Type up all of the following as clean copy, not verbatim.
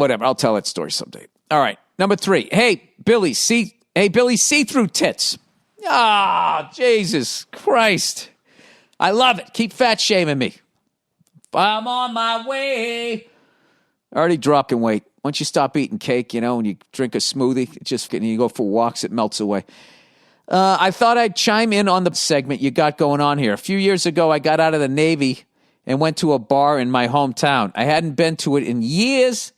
whatever. I'll tell that story someday. All right. Number 3. Hey, Billy, see-through tits. Ah, Jesus Christ. I love it. Keep fat shaming me. I'm on my way. Already dropping weight. Once you stop eating cake, and you drink a smoothie, you go for walks, it melts away. I thought I'd chime in on the segment you got going on here. A few years ago, I got out of the Navy and went to a bar in my hometown. I hadn't been to it in years.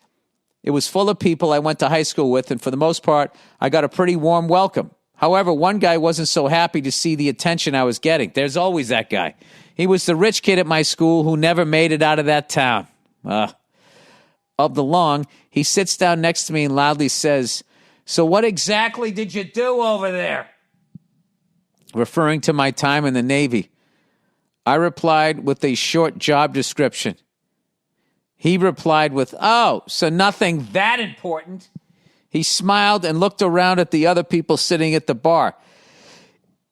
It was full of people I went to high school with, and for the most part, I got a pretty warm welcome. However, one guy wasn't so happy to see the attention I was getting. There's always that guy. He was the rich kid at my school who never made it out of that town. Of the long, he sits down next to me and loudly says, "So what exactly did you do over there?" Referring to my time in the Navy. I replied with a short job description. He replied with, "Oh, so nothing that important." He smiled and looked around at the other people sitting at the bar.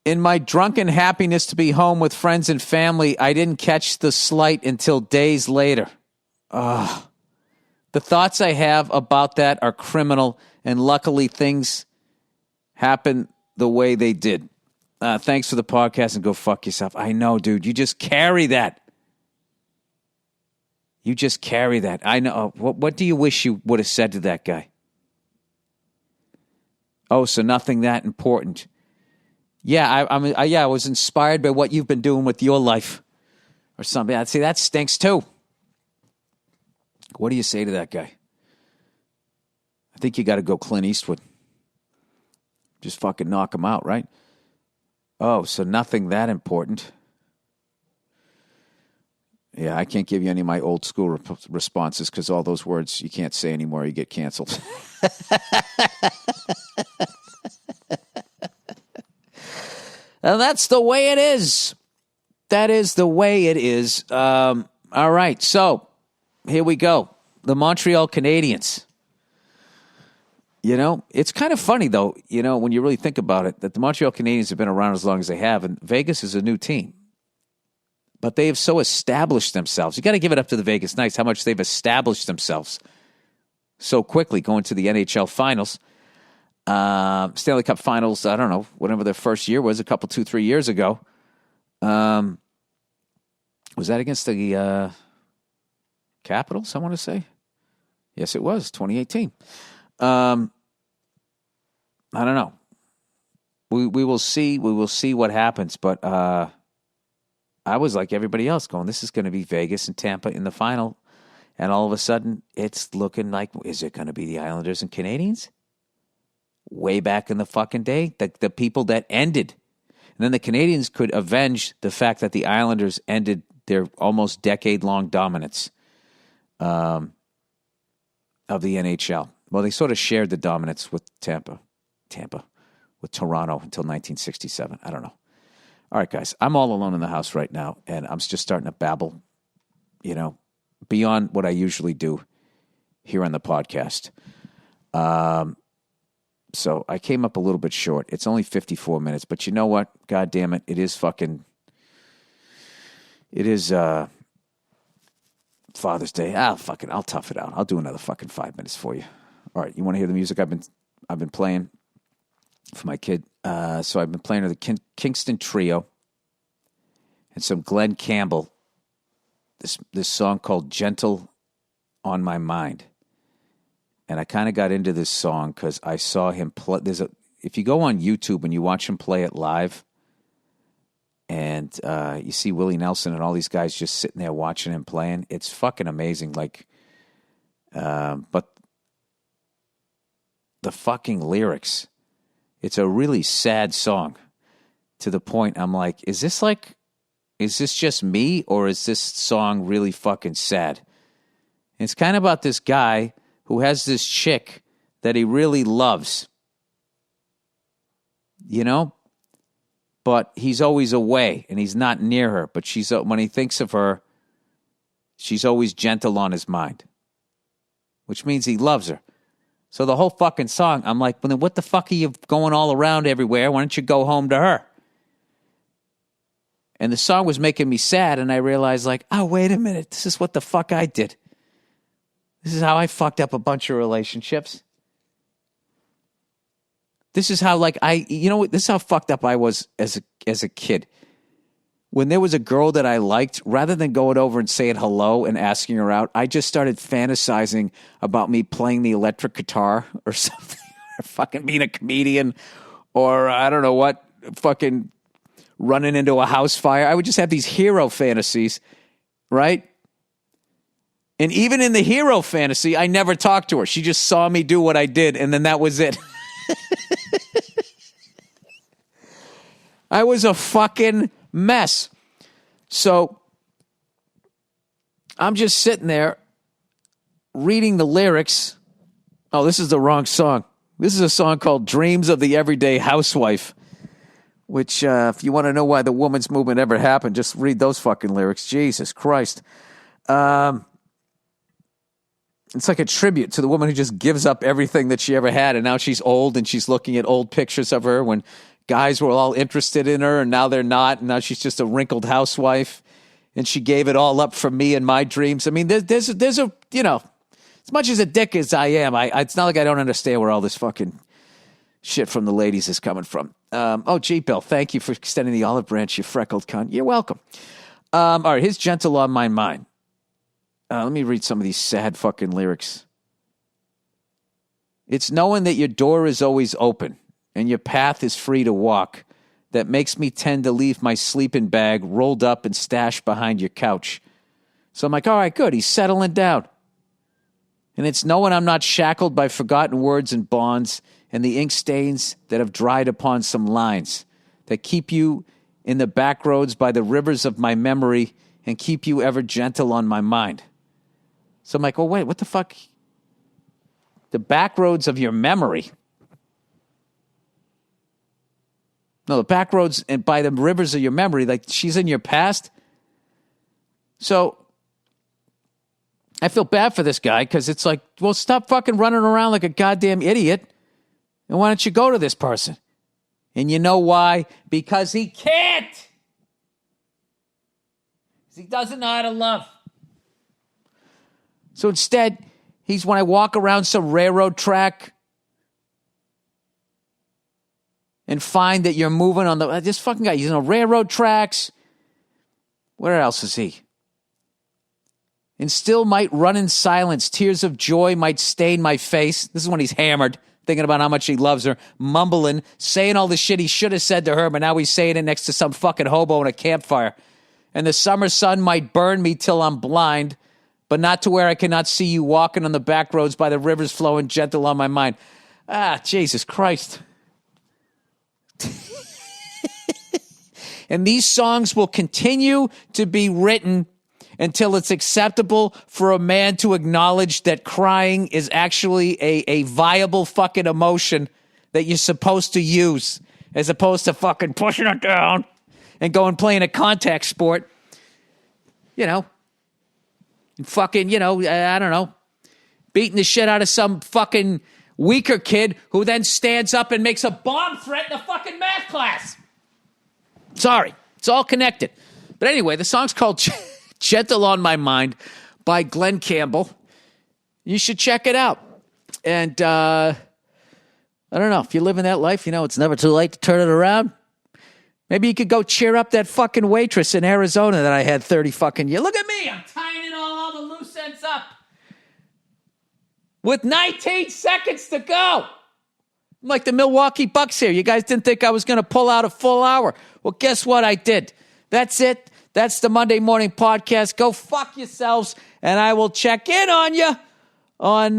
In my drunken happiness to be home with friends and family, I didn't catch the slight until days later. The thoughts I have about that are criminal, and luckily things happen the way they did. Thanks for the podcast and go fuck yourself. I know, dude. You just carry that. I know. What do you wish you would have said to that guy? Oh, so nothing that important. Yeah, I was inspired by what you've been doing with your life or something. I'd say that stinks too. What do you say to that guy? I think you got to go Clint Eastwood. Just fucking knock him out, right? Oh, so nothing that important. Yeah, I can't give you any of my old school responses because all those words you can't say anymore. You get canceled. And that's the way it is. That is the way it is. All right, so here we go. The Montreal Canadiens. It's kind of funny, though, when you really think about it, that the Montreal Canadiens have been around as long as they have, and Vegas is a new team. But they have so established themselves. You got to give it up to the Vegas Knights, how much they've established themselves so quickly, going to the NHL Finals. Stanley Cup Finals, I don't know, whatever their first year was, 2-3 years ago. Was that against the Capitals, I want to say? Yes, it was, 2018. I don't know. We will see. We will see what happens. But I was like everybody else going, this is going to be Vegas and Tampa in the final. And all of a sudden, it's looking like, is it going to be the Islanders and Canadiens? Way back in the fucking day, the people that ended. And then the Canadiens could avenge the fact that the Islanders ended their almost decade-long dominance of the NHL. Well, they sort of shared the dominance with Tampa, with Toronto until 1967. I don't know. All right, guys, I'm all alone in the house right now, and I'm just starting to babble, beyond what I usually do here on the podcast. So I came up a little bit short. It's only 54 minutes, but you know what? God damn it. It is Father's Day. I'll tough it out. I'll do another fucking 5 minutes for you. All right. You want to hear the music I've been playing for my kid? So I've been playing the Kingston Trio and some Glenn Campbell. This song called Gentle on My Mind. And I kind of got into this song because I saw him play. If you go on YouTube and you watch him play it live, and you see Willie Nelson and all these guys just sitting there watching him playing, it's fucking amazing. But the fucking lyrics, it's a really sad song to the point I'm like, is this just me, or is this song really fucking sad? And it's kind of about this guy who has this chick that he really loves, but he's always away and he's not near her. But when he thinks of her, she's always gentle on his mind, which means he loves her. So the whole fucking song, I'm like, well, then what the fuck are you going all around everywhere? Why don't you go home to her? And the song was making me sad, and I realized, oh, wait a minute, this is what the fuck I did. This is how I fucked up a bunch of relationships. This is how, like, this is how fucked up I was as a kid. When there was a girl that I liked, rather than going over and saying hello and asking her out, I just started fantasizing about me playing the electric guitar or something, or fucking being a comedian, or I don't know what, fucking running into a house fire. I would just have these hero fantasies, right? And even in the hero fantasy, I never talked to her. She just saw me do what I did, and then that was it. I was a fucking mess. So I'm just sitting there reading the lyrics. Oh, this is the wrong song. This is a song called Dreams of the Everyday Housewife, which if you want to know why the woman's movement ever happened, just read those fucking lyrics. Jesus Christ. It's like a tribute to the woman who just gives up everything that she ever had, and now she's old, and she's looking at old pictures of her when guys were all interested in her, and now they're not, and now she's just a wrinkled housewife, and she gave it all up for me and my dreams. I mean, there's a, you know, as much as a dick as I am, it's not like I don't understand where all this fucking shit from the ladies is coming from. Gee, Bill, thank you for extending the olive branch, you freckled cunt. You're welcome. All right, here's Gentle on My Mind. Let me read some of these sad fucking lyrics. It's knowing that your door is always open and your path is free to walk that makes me tend to leave my sleeping bag rolled up and stashed behind your couch. So I'm like, all right, good. He's settling down. And it's knowing I'm not shackled by forgotten words and bonds and the ink stains that have dried upon some lines that keep you in the back roads by the rivers of my memory and keep you ever gentle on my mind. So I'm like, well, wait, what the fuck? The back roads of your memory. No, the back roads and by the rivers of your memory, like she's in your past. So I feel bad for this guy because it's like, well, stop fucking running around like a goddamn idiot. And why don't you go to this person? And you know why? Because he can't. He doesn't know how to love. So instead, when I walk around some railroad track and find that you're moving on this fucking guy, he's on railroad tracks. Where else is he? And still might run in silence. Tears of joy might stain my face. This is when he's hammered, thinking about how much he loves her, mumbling, saying all the shit he should have said to her, but now he's saying it next to some fucking hobo in a campfire. And the summer sun might burn me till I'm blind, but not to where I cannot see you walking on the back roads by the rivers flowing gentle on my mind. Jesus Christ. And these songs will continue to be written until it's acceptable for a man to acknowledge that crying is actually a viable fucking emotion that you're supposed to use, as opposed to fucking pushing it down and going playing a contact sport. You know, fucking, I don't know, beating the shit out of some fucking weaker kid who then stands up and makes a bomb threat in a fucking math class. Sorry, it's all connected. But anyway, the song's called Gentle on My Mind by Glenn Campbell. You should check it out. And I don't know, if you're living that life, it's never too late to turn it around. Maybe you could go cheer up that fucking waitress in Arizona that I had 30 fucking years. Look at me, I'm tying it all the loose ends up. With 19 seconds to go. I'm like the Milwaukee Bucks here. You guys didn't think I was going to pull out a full hour. Well, guess what I did? That's it. That's the Monday Morning Podcast. Go fuck yourselves, and I will check in on you on,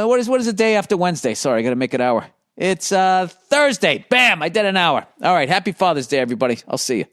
what is the day after Wednesday? Sorry, I got to make an hour. It's Thursday. Bam, I did an hour. All right, happy Father's Day, everybody. I'll see you.